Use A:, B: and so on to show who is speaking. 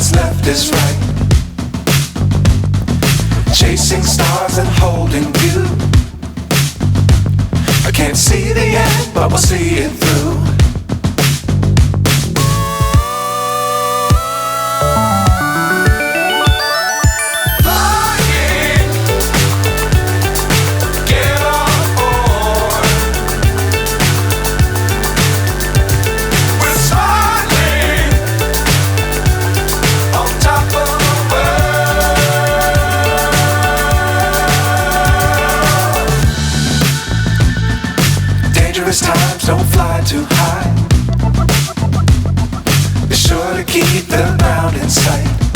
A: what's left is right. Chasing stars and holding you. I can't see the end, but we'll see it through. Times don't fly too high. Be sure to keep the ground in sight.